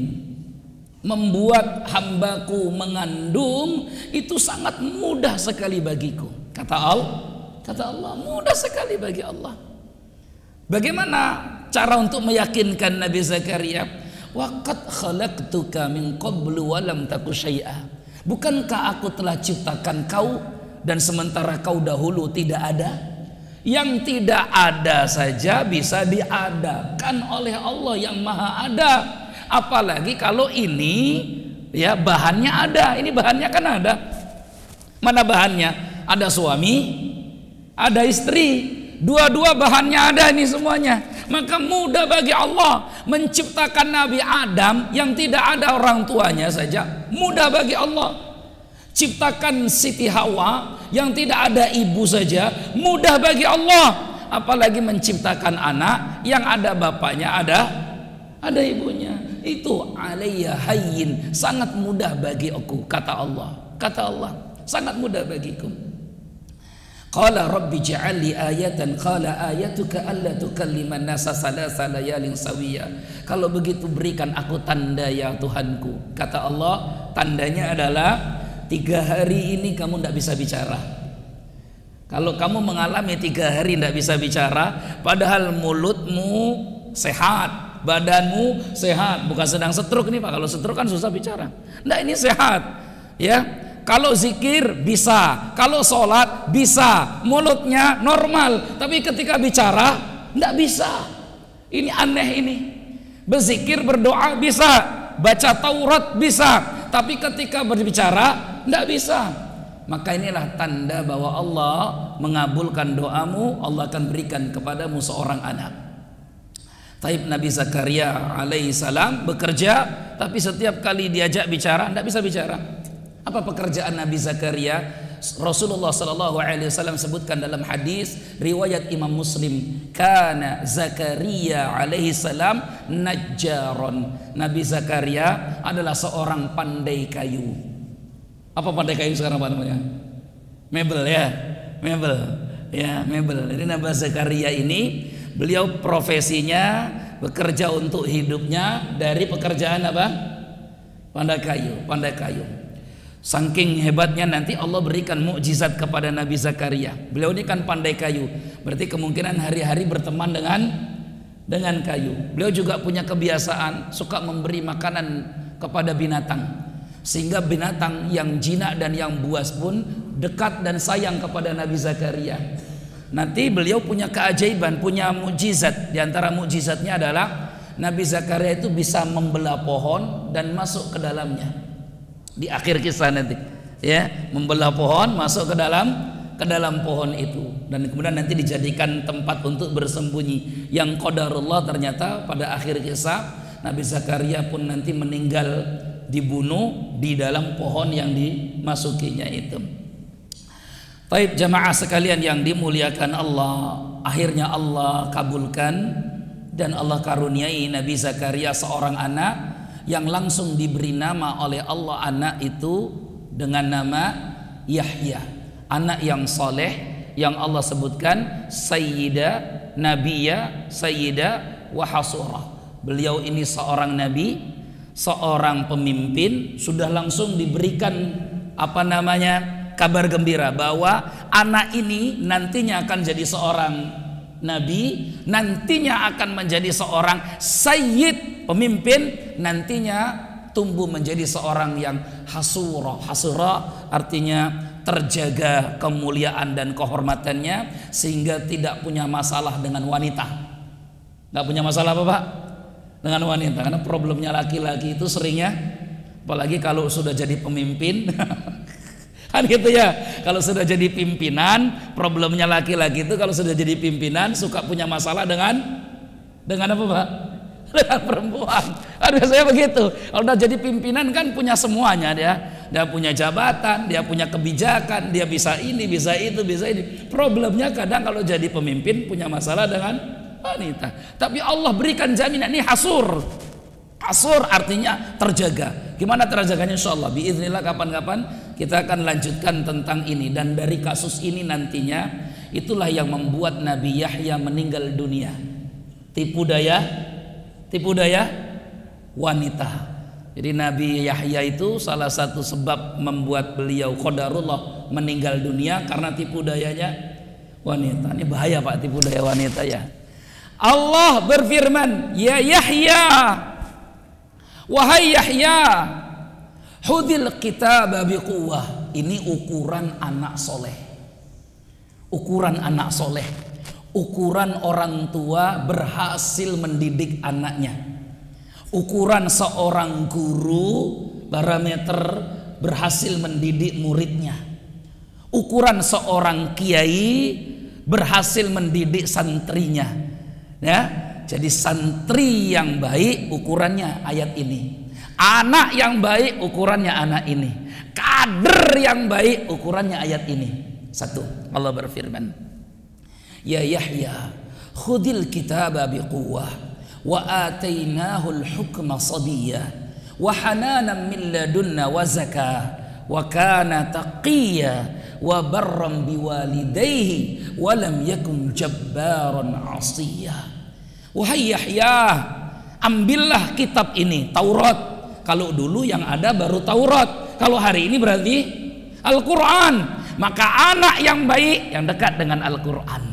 membuat hambaku mengandung itu sangat mudah sekali bagiku. Kata Allah, mudah sekali bagi Allah. Bagaimana cara untuk meyakinkan Nabi Zakaria? Waqad khalaqtuka min qablu wa lam taku syai'a. Bukankah aku telah ciptakan kau dan sementara kau dahulu tidak ada? Yang tidak ada saja bisa diadakan oleh Allah yang maha ada. Apalagi kalau ini ya bahannya ada. Ini bahannya kan ada. Mana bahannya? Ada suami, ada istri. Dua-dua bahannya ada ini semuanya. Maka mudah bagi Allah menciptakan Nabi Adam yang tidak ada orang tuanya saja. Mudah bagi Allah. Ciptakan Siti Hawa yang tidak ada ibu saja. Mudah bagi Allah. Apalagi menciptakan anak yang ada bapaknya, ada ibunya. Itu 'alayya hayyin, sangat mudah bagi aku, kata Allah. Kata Allah, sangat mudah bagiku. Qala rabbi ja'alli ayatan, qala ayatuka alla tukalliman nasa salasa layalin sawiya. Kalau begitu berikan aku tanda ya Tuhanku. Kata Allah, tandanya adalah 3 hari ini kamu tidak bisa bicara. Kalau kamu mengalami 3 hari tidak bisa bicara, padahal mulutmu sehat, badanmu sehat, bukan sedang stroke nih Pak. Kalau stroke kan susah bicara. Nah ini sehat, ya. Kalau zikir bisa, kalau sholat bisa, mulutnya normal, tapi ketika bicara tidak bisa. Ini aneh ini. Berzikir, berdoa bisa, baca Taurat bisa, tapi ketika berbicara tidak bisa. Maka inilah tanda bahwa Allah mengabulkan doamu. Allah akan berikan kepadamu seorang anak. Taib Nabi Zakaria alaihissalam bekerja, tapi setiap kali diajak bicara tidak bisa bicara. Apa pekerjaan Nabi Zakaria? Rasulullah sallallahu alaihi wasallam sebutkan dalam hadis riwayat Imam Muslim, kana Zakaria alaihi salam najjaron. Nabi Zakaria adalah seorang pandai kayu. Apa pandai kayu sekarang Pak namanya? Mebel ya. Mebel. Ya, mebel. Jadi Nabi Zakaria ini beliau profesinya bekerja untuk hidupnya dari pekerjaan apa? Pandai kayu, pandai kayu. Saking hebatnya nanti Allah berikan mukjizat kepada Nabi Zakaria. Beliau ini kan pandai kayu, berarti kemungkinan hari-hari berteman dengan kayu. Beliau juga punya kebiasaan suka memberi makanan kepada binatang, sehingga binatang yang jinak dan yang buas pun dekat dan sayang kepada Nabi Zakaria. Nanti beliau punya keajaiban, punya mukjizat. Di antara mukjizatnya adalah Nabi Zakaria itu bisa membelah pohon dan masuk ke dalamnya. Di akhir kisah nanti, ya, membelah pohon masuk ke dalam pohon itu, dan kemudian nanti dijadikan tempat untuk bersembunyi. Yang qadarullah ternyata pada akhir kisah Nabi Zakaria pun nanti meninggal dibunuh di dalam pohon yang dimasukinya itu. Baik jamaah sekalian yang dimuliakan Allah, akhirnya Allah kabulkan dan Allah karuniai Nabi Zakaria seorang anak yang langsung diberi nama oleh Allah anak itu dengan nama Yahya, anak yang soleh yang Allah sebutkan Sayyida Nabiya Sayyida wa Hasura. Beliau ini seorang nabi, seorang pemimpin, sudah langsung diberikan apa namanya kabar gembira bahwa anak ini nantinya akan jadi seorang nabi, nantinya akan menjadi seorang sayyid, pemimpin, nantinya tumbuh menjadi seorang yang hasura. Hasura artinya terjaga kemuliaan dan kehormatannya sehingga tidak punya masalah dengan wanita. Nggak punya masalah apa Pak? Dengan wanita, karena problemnya laki-laki itu seringnya, apalagi kalau sudah jadi pemimpin kan gitu ya, kalau sudah jadi pimpinan, problemnya laki-laki itu kalau sudah jadi pimpinan suka punya masalah dengan apa Pak? Dengan perempuan. Biasanya begitu. Kalau udah jadi pimpinan kan punya semuanya dia punya jabatan, dia punya kebijakan, dia bisa ini, bisa itu, bisa ini. Problemnya kadang kalau jadi pemimpin punya masalah dengan wanita. Tapi Allah berikan jaminan, ini hasur. Hasur artinya terjaga. Gimana terjaganya? Insyaallah biiznillah kapan-kapan kita akan lanjutkan tentang ini. Dan dari kasus ini nantinya itulah yang membuat Nabi Yahya meninggal dunia. Tipu daya wanita. Jadi Nabi Yahya itu salah satu sebab membuat beliau qadarullah meninggal dunia karena tipu dayanya wanita. Ini bahaya Pak, tipu daya wanita ya. Allah berfirman, ya Yahya, wahai Yahya, hudil kitaba biquwah. Ini ukuran anak soleh, ukuran anak soleh, ukuran orang tua berhasil mendidik anaknya, ukuran seorang guru parameter berhasil mendidik muridnya, ukuran seorang kiai berhasil mendidik santrinya. Ya, jadi santri yang baik ukurannya ayat ini, anak yang baik ukurannya anak ini, kader yang baik ukurannya ayat ini. Satu, Allah berfirman, ya Yahya khudil kitaba biquwwah wa atainahu al-hukma sabiyya wa hananan min ladunna wa zakah wa kana taqiyya wa barran biwalidayhi wa lam yakun jabbaran 'asiyya. Wahai Yahya, ambillah kitab ini, Taurat. Kalau dulu yang ada baru Taurat, kalau hari ini berarti Al-Quran. Maka anak yang baik yang dekat dengan Al-Quran,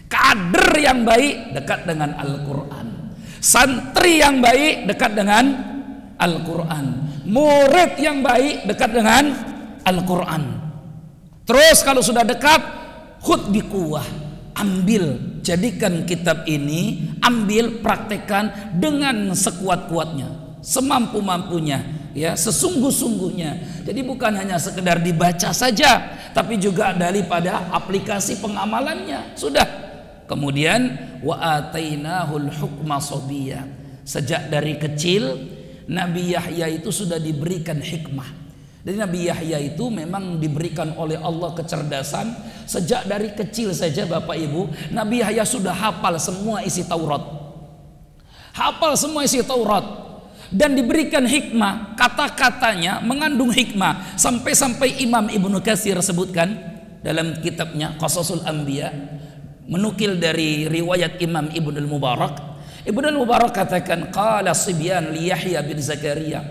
kader yang baik dekat dengan Al-Quran, santri yang baik dekat dengan Al-Quran, murid yang baik dekat dengan Al-Quran. Terus kalau sudah dekat, khud biquwwah, ambil, jadikan kitab ini, ambil, praktekkan dengan sekuat-kuatnya, semampu-mampunya, ya, sesungguh-sungguhnya. Jadi bukan hanya sekedar dibaca saja, tapi juga daripada aplikasi pengamalannya. Sudah. Kemudian wa atainahul hukma sabiyya. Sejak dari kecil Nabi Yahya itu sudah diberikan hikmah. Jadi Nabi Yahya itu memang diberikan oleh Allah kecerdasan sejak dari kecil saja Bapak Ibu. Nabi Yahya sudah hafal semua isi Taurat. Hafal semua isi Taurat. Dan diberikan hikmah, kata-katanya mengandung hikmah. Sampai-sampai Imam Ibnu Katsir sebutkan dalam kitabnya Qasasul Anbiya, menukil dari riwayat Imam Ibnu Mubarak. Ibnu Mubarak katakan, qala Sibyan li Yahya bin Zakaria.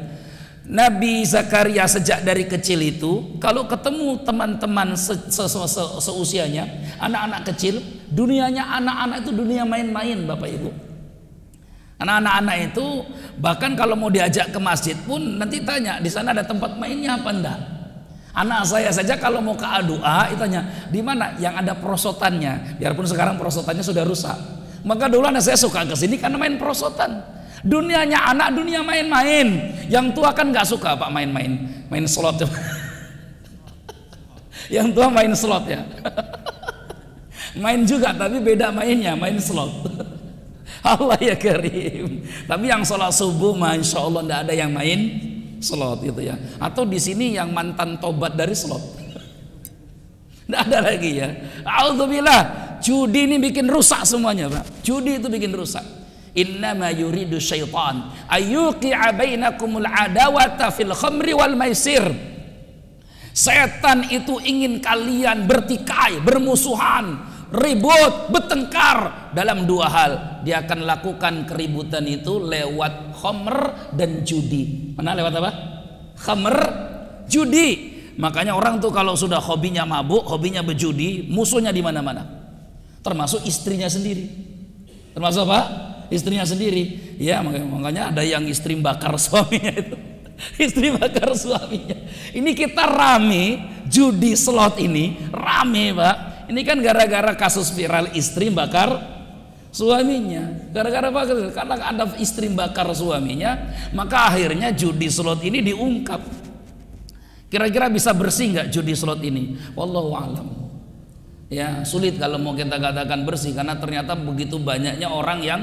Nabi Zakaria sejak dari kecil itu kalau ketemu teman-teman seusianya, anak-anak kecil, dunianya anak-anak itu dunia main-main Bapak Ibu. Anak-anak itu bahkan kalau mau diajak ke masjid pun nanti tanya, di sana ada tempat mainnya apa enggak? Anak saya saja kalau mau ke A2A ditanya, di mana yang ada perosotannya? Biarpun sekarang perosotannya sudah rusak. Maka dulu anak saya suka ke sini karena main perosotan. Dunianya anak dunia main-main. Yang tua kan nggak suka Pak main-main, main slot. Yang tua main slot ya. Main juga tapi beda mainnya, main slot. Allah ya karim. Tapi yang sholat subuh masya Allah nggak ada yang main slot gitu ya. Atau di sini yang mantan tobat dari slot. Nggak ada lagi ya. Alhamdulillah, judi ini bikin rusak semuanya Pak. Judi itu bikin rusak. Innama yuridu syaitan ayyuqi'a bainakumul adawata fil khamri wal maisir. Setan itu ingin kalian bertikai, bermusuhan, ribut, bertengkar dalam dua hal. Dia akan lakukan keributan itu lewat khamr dan judi. Mana lewat apa? Khamr, judi. Makanya orang tuh kalau sudah hobinya mabuk, hobinya berjudi, musuhnya di mana-mana. Termasuk istrinya sendiri. Termasuk apa? Istrinya sendiri. Ya, makanya ada yang istri bakar suaminya itu. Istri bakar suaminya. Ini kita rame judi slot ini, rame Pak. Ini kan gara-gara kasus viral istri bakar suaminya. Gara-gara apa? Karena ada istri bakar suaminya, maka akhirnya judi slot ini diungkap. Kira-kira bisa bersih nggak judi slot ini? Wallahu a'lam. Ya, sulit kalau mau kita katakan bersih karena ternyata begitu banyaknya orang yang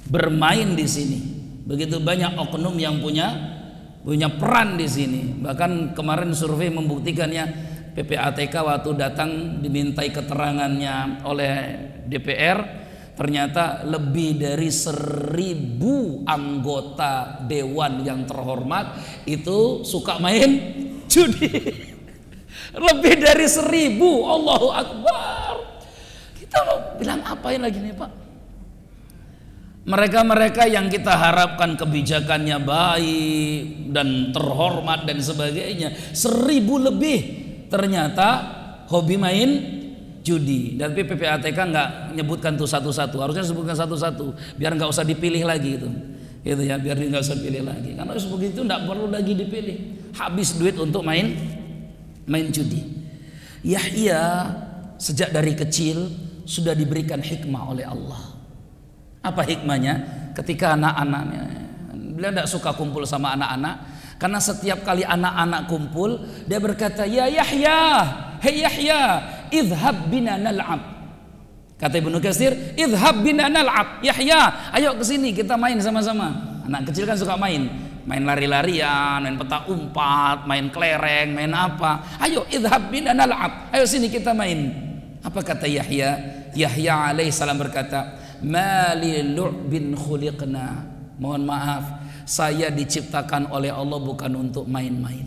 bermain di sini. Begitu banyak oknum yang punya peran di sini. Bahkan kemarin survei membuktikannya, PPATK waktu datang dimintai keterangannya oleh DPR, ternyata lebih dari 1000 anggota dewan yang terhormat itu suka main judi. Lebih dari 1000. Allahu Akbar. Kita mau bilang apain lagi nih Pak? Mereka-mereka yang kita harapkan kebijakannya baik dan terhormat dan sebagainya, 1000 lebih ternyata hobi main judi. Dan PPATK nggak nyebutkan tuh satu-satu, harusnya sebutkan satu-satu biar nggak usah dipilih lagi gitu ya, biar nggak usah dipilih lagi. Karena begitu nggak perlu lagi dipilih, habis duit untuk main judi. Yahya sejak dari kecil sudah diberikan hikmah oleh Allah. Apa hikmahnya? Ketika anak-anaknya, beliau tidak suka kumpul sama anak-anak, karena setiap kali anak-anak kumpul dia berkata, ya Yahya, hei Yahya, idhab bina nal'ab. Kata Ibnu Katsir, idhab bina nal'ab. Yahya, ayo ke sini kita main sama-sama. Anak kecil kan suka main lari-larian, main petak umpat, main kelereng, main apa. Ayo idhab bina nal'ab. Ayo sini kita main. Apa kata Yahya? Yahya alaihissalam berkata, mali lu'bin khuliqna. Mohon maaf, saya diciptakan oleh Allah bukan untuk main-main.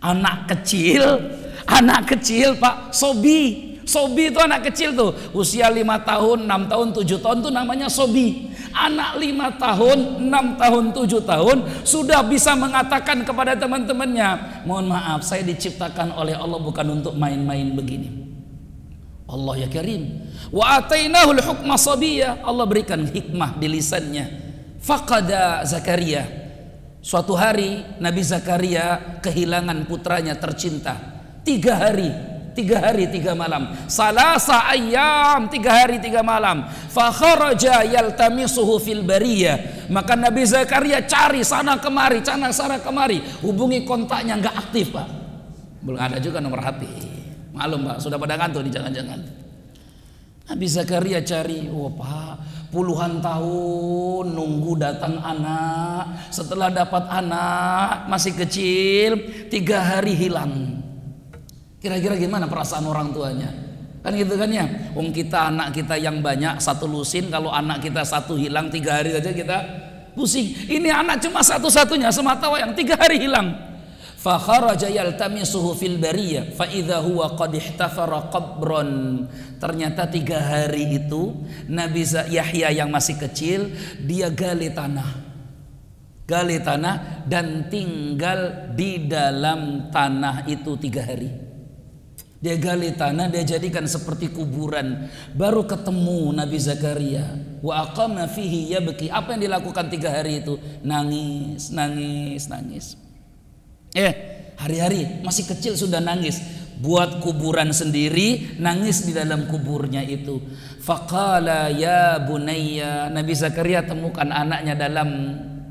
Anak kecil Pak, sobi itu anak kecil tuh, usia 5 tahun, 6 tahun, 7 tahun tuh namanya sobi. Anak 5 tahun, 6 tahun, 7 tahun sudah bisa mengatakan kepada teman-temannya, mohon maaf, saya diciptakan oleh Allah bukan untuk main-main begini. Allah ya karim. Wa atainahul hukma sabiyya. Allah berikan hikmah di lisannya. Faqada Zakaria. Suatu hari Nabi Zakaria kehilangan putranya tercinta. 3 hari 3 malam. Salasa ayyam, 3 hari 3 malam. Fa kharaja yaltamisuhu fil bariyah. Maka Nabi Zakaria cari sana kemari, hubungi kontaknya nggak aktif Pak. Belum ada juga nomor HP. Malum Pak, sudah pada ngantuk nih jangan-jangan. Nabi Zakaria cari, Pak, puluhan tahun nunggu datang anak, setelah dapat anak masih kecil 3 hari hilang. Kira-kira gimana perasaan orang tuanya? Kan gitu kan ya. Wong kita anak kita yang banyak satu lusin, kalau anak kita satu hilang 3 hari saja kita pusing. Ini anak cuma satu-satunya semata wayang 3 hari hilang. Fa kharaja yaltamisuhu fil bariyah fa idza huwa qad ihtafara qabran. Ternyata 3 hari itu Nabi Yahya yang masih kecil dia gali tanah dan tinggal di dalam tanah itu 3 hari. Dia gali tanah, dia jadikan seperti kuburan. Baru ketemu Nabi Zakaria. Wa aqama fihi yabki. Apa yang dilakukan 3 hari itu? Nangis. Hari-hari masih kecil sudah nangis. Buat kuburan sendiri, nangis di dalam kuburnya itu. Faqala ya bunayya. Nabi Zakaria temukan anaknya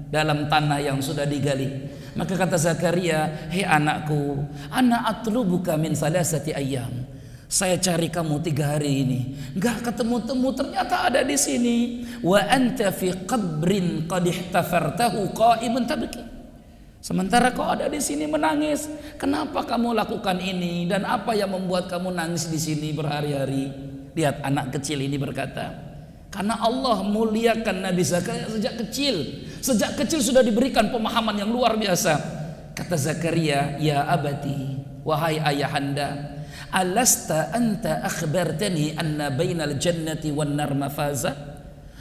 dalam tanah yang sudah digali. Maka kata Zakaria, hei anakku, ana atlubuka min salasati ayyam. Saya cari kamu 3 hari ini, enggak ketemu-temu, ternyata ada di sini. Wa anta fi qabrin qad ihtafartahu qa'iman tabki. Sementara kau ada di sini menangis. Kenapa kamu lakukan ini dan apa yang membuat kamu nangis di sini berhari-hari? Lihat anak kecil ini berkata, karena Allah muliakan Nabi Zakaria sejak kecil. Sejak kecil sudah diberikan pemahaman yang luar biasa. Kata Zakaria, ya abati, wahai ayahanda, alasta anta akhbartani anna bainal jannati wan nar mafaza?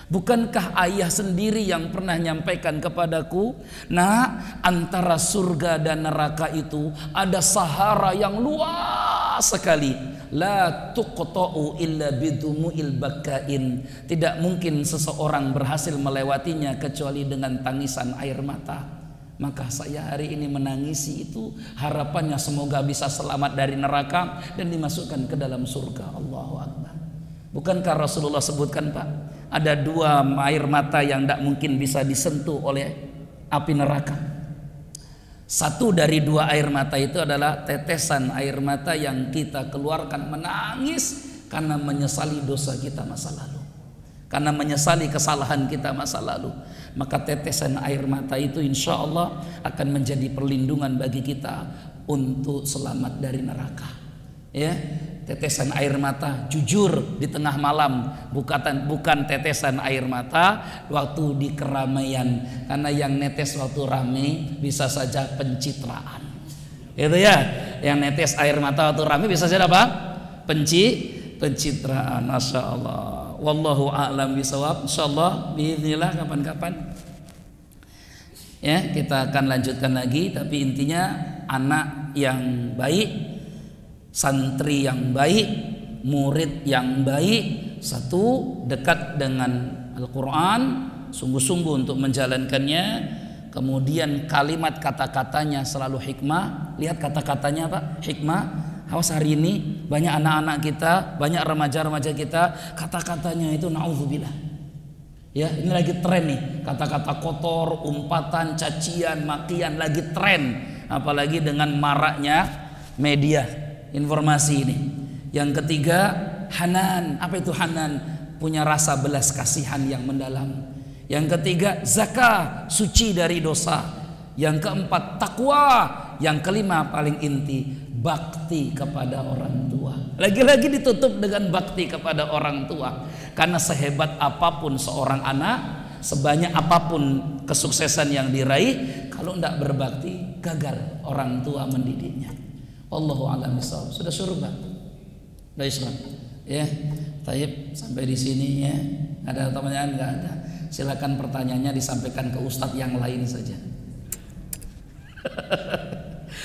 Bukankah ayah sendiri yang pernah nyampaikan kepadaku, nah antara surga dan neraka itu ada sahara yang luas sekali. La tuqta'u illa bidumu'il bakain. Tidak mungkin seseorang berhasil melewatinya kecuali dengan tangisan air mata. Maka saya hari ini menangisi itu, harapannya semoga bisa selamat dari neraka dan dimasukkan ke dalam surga. Allahu Akbar. Bukankah Rasulullah sebutkan, Pak, ada 2 air mata yang tidak mungkin bisa disentuh oleh api neraka. Satu dari 2 air mata itu adalah tetesan air mata yang kita keluarkan menangis karena menyesali dosa kita masa lalu, karena menyesali kesalahan kita masa lalu. Maka tetesan air mata itu insya Allah akan menjadi perlindungan bagi kita untuk selamat dari neraka. Ya, tetesan air mata jujur di tengah malam, bukan tetesan air mata waktu di keramaian, karena yang netes waktu rame bisa saja pencitraan. Itu ya, yang netes air mata waktu rame bisa saja apa? Pencitraan. Masya Allah. Wallahu a'lam bisawab. Insyaallah biiznillah kapan-kapan ya kita akan lanjutkan lagi, tapi intinya anak yang baik, santri yang baik, murid yang baik, satu, dekat dengan Al-Quran, sungguh-sungguh untuk menjalankannya. Kemudian kalimat kata-katanya selalu hikmah. Lihat kata-katanya Pak, hikmah. Awas hari ini banyak anak-anak kita, banyak remaja-remaja kita, kata-katanya itu na'udzubillah. Ya, ini lagi tren nih, kata-kata kotor, umpatan, cacian, makian lagi tren. Apalagi dengan maraknya media informasi ini. Yang ketiga, hanan. Apa itu hanan? Punya rasa belas kasihan yang mendalam. Yang ketiga, zakah, suci dari dosa. Yang keempat, takwa. Yang kelima, paling inti, bakti kepada orang tua. Lagi-lagi ditutup dengan bakti kepada orang tua. Karena sehebat apapun seorang anak, sebanyak apapun kesuksesan yang diraih, kalau tidak berbakti, gagal orang tua mendidiknya. Wallahu a'lam bishawab. Sudah surga. Sudah Islam. Ya. Taib, sampai di sini ya. Ada pertanyaan? Enggak ada. Silakan pertanyaannya disampaikan ke ustadz yang lain saja.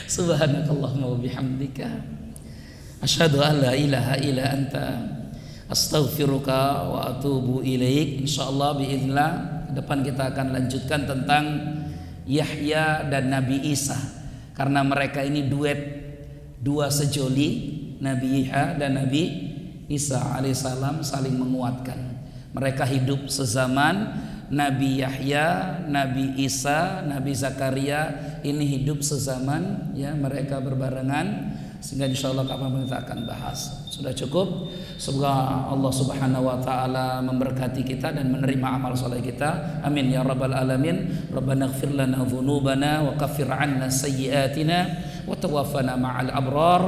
Subhanakallahumma wa bihamdika asyhadu an la ilaha illa anta astaghfiruka wa atubu ilaik. Insyaallah biiznillah depan kita akan lanjutkan tentang Yahya dan Nabi Isa, karena mereka ini duet, dua sejoli, Nabi Yahya dan Nabi Isa alaihissalam saling menguatkan. Mereka hidup sezaman. Nabi Yahya, Nabi Isa, Nabi Zakaria ini hidup sezaman ya, mereka berbarengan. sehingga insya Allah kita akan bahas. Sudah cukup. Semoga Allah Subhanahu wa taala memberkati kita dan menerima amal soleh kita. Amin ya rabbal alamin. Rabbana ighfir lana dzunubana wa kaffir 'anna sayyi'atina wa tawaffana ma'al abrar.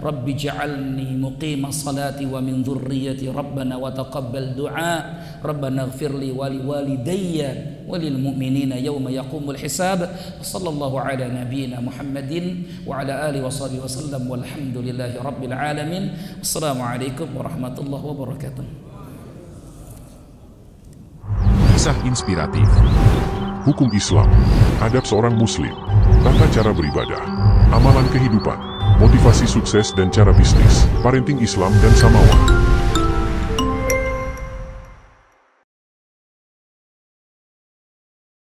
Rabbi ij'alni muqimas salati wa min dhurriyyati rabbana wa taqabbal du'a. Rabbana ighfir li wa liwalidayya wa lil mu'minina yawma yaqumul hisab. Sallallahu ala nabiyyina Muhammadin wa ala alihi wa sahbihi wasallam walhamdulillahi rabbil alamin. Assalamualaikum warahmatullahi wabarakatuh. Kisah inspiratif, hukum Islam, adab seorang muslim, tata cara beribadah, amalan kehidupan, motivasi sukses dan cara bisnis, parenting Islam dan Samawa.